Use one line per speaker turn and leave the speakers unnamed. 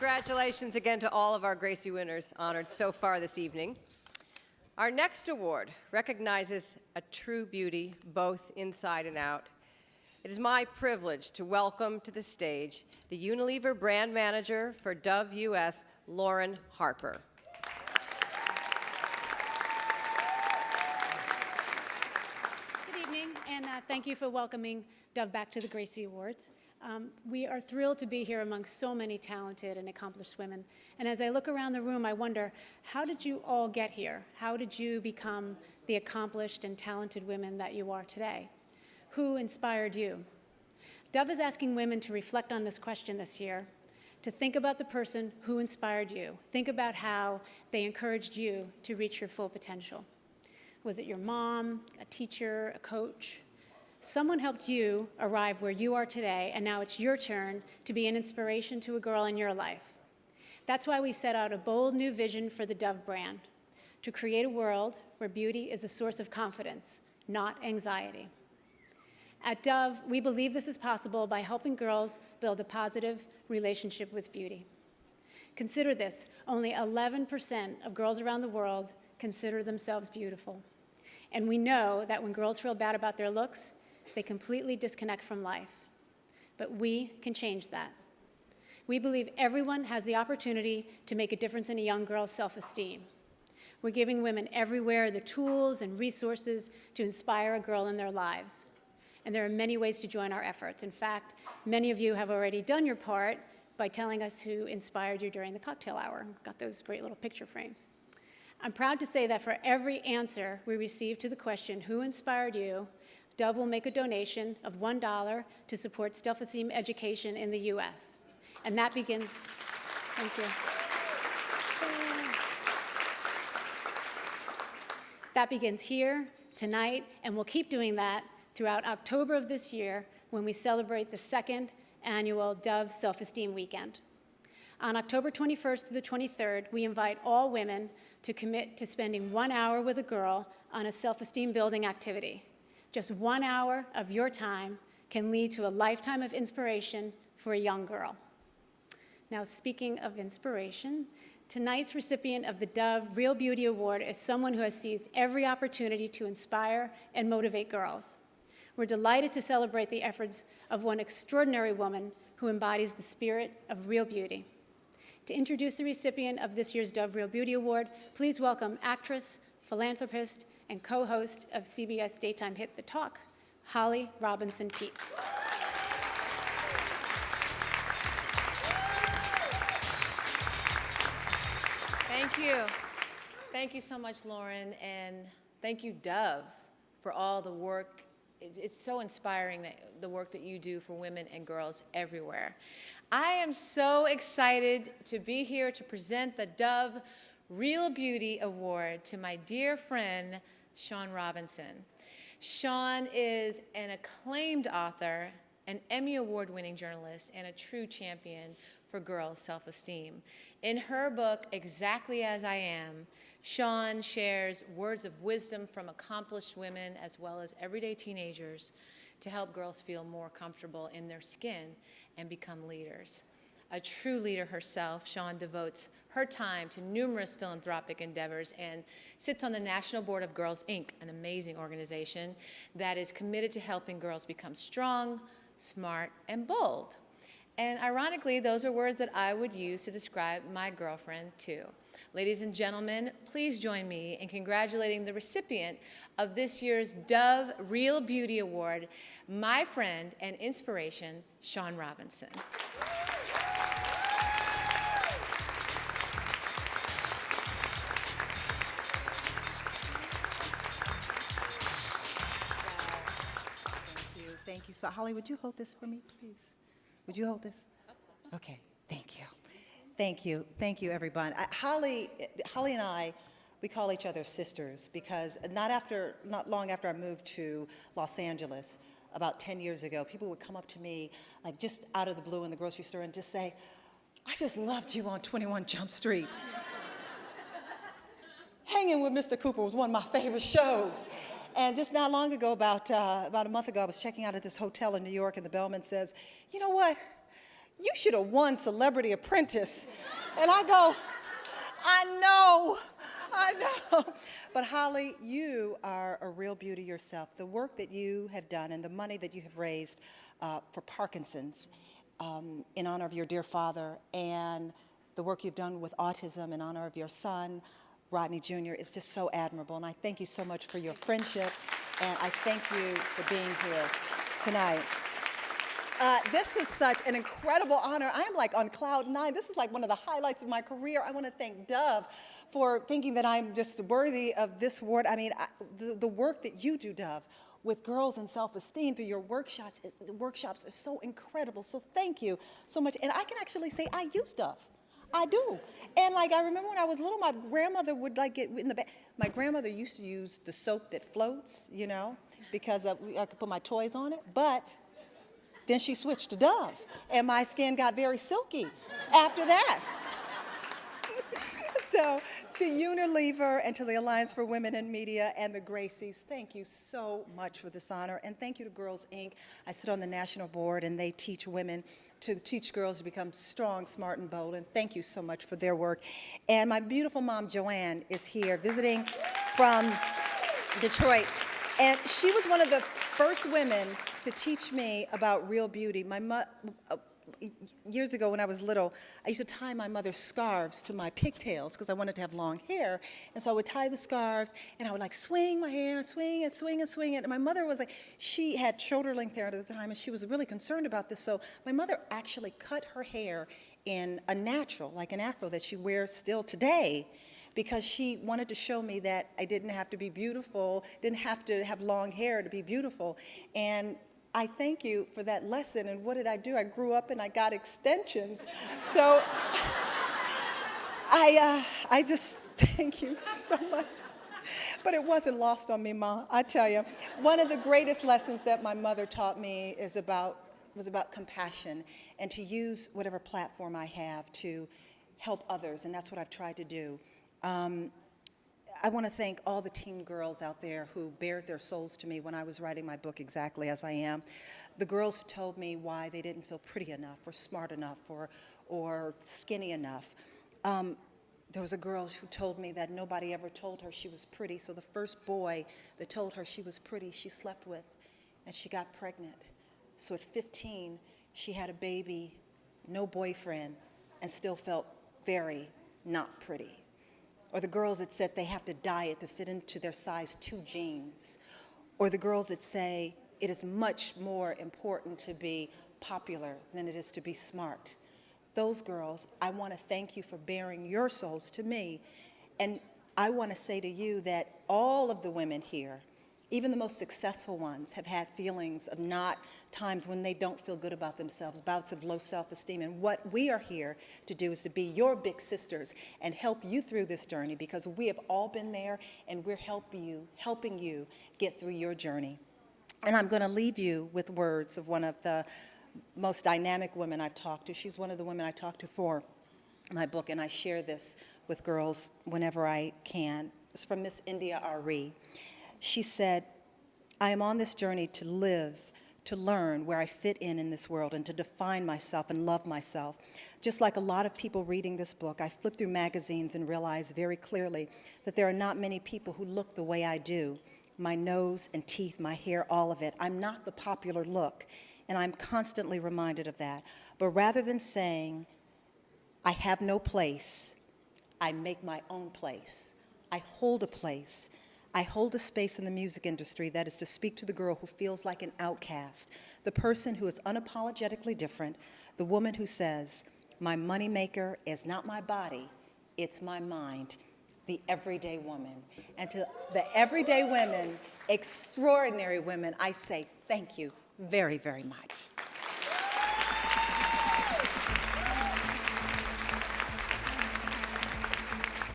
Congratulations again to all of our Gracie winners honored so far this evening. Our next award recognizes a true beauty, both inside and out. It is my privilege to welcome to the stage the Unilever brand manager for Dove US, Lauren Harper.
Good evening, and thank you for welcoming Dove back to the Gracie Awards. We are thrilled to be here among so many talented and accomplished women. And as I look around the room, I wonder, how did you all get here? How did you become the accomplished and talented women that you are today? Who inspired you? Dove is asking women to reflect on this question this year, to think about the person who inspired you. Think about how they encouraged you to reach your full potential. Was it your mom, a teacher, a coach? Someone helped you arrive where you are today, and now it's your turn to be an inspiration to a girl in your life. That's why we set out a bold new vision for the Dove brand, to create a world where beauty is a source of confidence, not anxiety. At Dove, we believe this is possible by helping girls build a positive relationship with beauty. Consider this, only 11% of girls around the world consider themselves beautiful. And we know that when girls feel bad about their looks, they completely disconnect from life. But we can change that. We believe everyone has the opportunity to make a difference in a young girl's self-esteem. We're giving women everywhere the tools and resources to inspire a girl in their lives. And there are many ways to join our efforts. In fact, many of you have already done your part by telling us who inspired you during the cocktail hour. Got those great little picture frames. I'm proud to say that for every answer we receive to the question, who inspired you, Dove will make a donation of $1 to support self-esteem education in the U.S. And that begins, thank you. That begins here, tonight, and we'll keep doing that throughout October of this year when we celebrate the second annual Dove Self-Esteem Weekend. On October 21st through the 23rd, we invite all women to commit to spending 1 hour with a girl on a self-esteem building activity. Just 1 hour of your time can lead to a lifetime of inspiration for a young girl. Now, speaking of inspiration, tonight's recipient of the Dove Real Beauty Award is someone who has seized every opportunity to inspire and motivate girls. We're delighted to celebrate the efforts of one extraordinary woman who embodies the spirit of real beauty. To introduce the recipient of this year's Dove Real Beauty Award, please welcome actress, philanthropist, and co-host of CBS daytime hit The Talk, Holly Robinson Peete.
Thank you. Thank you so much, Lauren, and thank you, Dove, for all the work. It's so inspiring, the work that you do for women and girls everywhere. I am so excited to be here to present the Dove Real Beauty Award to my dear friend, Shaun Robinson. Shaun is an acclaimed author, an Emmy Award-winning journalist, and a true champion for girls' self-esteem. In her book, Exactly As I Am, Shaun shares words of wisdom from accomplished women as well as everyday teenagers to help girls feel more comfortable in their skin and become leaders. A true leader herself, Shaun devotes her time to numerous philanthropic endeavors and sits on the National Board of Girls, Inc., an amazing organization that is committed to helping girls become strong, smart, and bold. And ironically, those are words that I would use to describe my girlfriend, too. Ladies and gentlemen, please join me in congratulating the recipient of this year's Dove Real Beauty Award, my friend and inspiration, Shaun Robinson.
Thank you. So, Holly, would you hold this for me, please? Would you hold this? Of course. Okay. Thank you. Thank you. Thank you, everyone. Holly and I, we call each other sisters because not long after I moved to Los Angeles, about 10 years ago, people would come up to me, like just out of the blue in the grocery store and just say, I just loved you on 21 Jump Street. Hanging with Mr. Cooper was one of my favorite shows. And just not long ago, about a month ago, I was checking out at this hotel in New York, and the bellman says, you know what? you should have won Celebrity Apprentice. And I go, I know. But Holly, you are a real beauty yourself. The work that you have done and the money that you have raised for Parkinson's in honor of your dear father, and the work you've done with autism in honor of your son, Rodney Jr., is just so admirable. And I thank you so much for your friendship, and I thank you for being here tonight. This is such an incredible honor. I am like on cloud 9. This is like one of the highlights of my career. I want to thank Dove for thinking that I'm just worthy of this award. I mean, the work that you do, Dove, with girls and self-esteem through your workshops are so incredible. So thank you so much. And I can actually say I use Dove. I do. And like, I remember when I was little, my grandmother would like get in the back. My grandmother used to use the soap that floats, you know, because I could put my toys on it. But then she switched to Dove, and my skin got very silky after that. So to Unilever and to the Alliance for Women in Media and the Gracies, thank you so much for this honor. And thank you to Girls, Inc. I sit on the national board, and they teach women to teach girls to become strong, smart, and bold. And thank you so much for their work. And my beautiful mom, Joanne, is here visiting from Detroit. And she was one of the first women to teach me about real beauty. Years ago when I was little, I used to tie my mother's scarves to my pigtails because I wanted to have long hair. And so I would tie the scarves, and I would like swing my hair, swing and swing and swing it. And my mother was like, she had shoulder length hair at the time, and she was really concerned about this. So my mother actually cut her hair in a natural, like an afro that she wears still today, because she wanted to show me that I didn't have to be beautiful, didn't have to have long hair to be beautiful. And I thank you for that lesson. And what did I do? I grew up and I got extensions. So I just thank you so much. But it wasn't lost on me, Ma, I tell you. One of the greatest lessons that my mother taught me was about compassion and to use whatever platform I have to help others, and that's what I've tried to do. I want to thank all the teen girls out there who bared their souls to me when I was writing my book Exactly As I Am. The girls who told me why they didn't feel pretty enough or smart enough or skinny enough. There was a girl who told me that nobody ever told her she was pretty, so the first boy that told her she was pretty, she slept with, and she got pregnant. So at 15, she had a baby, no boyfriend, and still felt very not pretty. Or the girls that said they have to diet to fit into their size 2 jeans. Or the girls that say it is much more important to be popular than it is to be smart. Those girls, I want to thank you for bearing your souls to me. And I want to say to you that all of the women here, even the most successful ones, have had feelings of not times when they don't feel good about themselves, bouts of low self-esteem. And what we are here to do is to be your big sisters and help you through this journey, because we have all been there, and we're helping you get through your journey. And I'm going to leave you with words of one of the most dynamic women I've talked to. She's one of the women I talked to for my book, and I share this with girls whenever I can. It's from Miss India R.E. She said, I am on this journey to live, to learn where I fit in this world, and to define myself and love myself. Just like a lot of people reading this book, I flip through magazines and realize very clearly that there are not many people who look the way I do. My nose and teeth, my hair, all of it. I'm not the popular look, and I'm constantly reminded of that. But rather than saying, I have no place, I make my own place. I hold a place. I hold a space in the music industry that is to speak to the girl who feels like an outcast, the person who is unapologetically different, the woman who says, my moneymaker is not my body, it's my mind, the everyday woman. And to the everyday women, extraordinary women, I say thank you very, very much.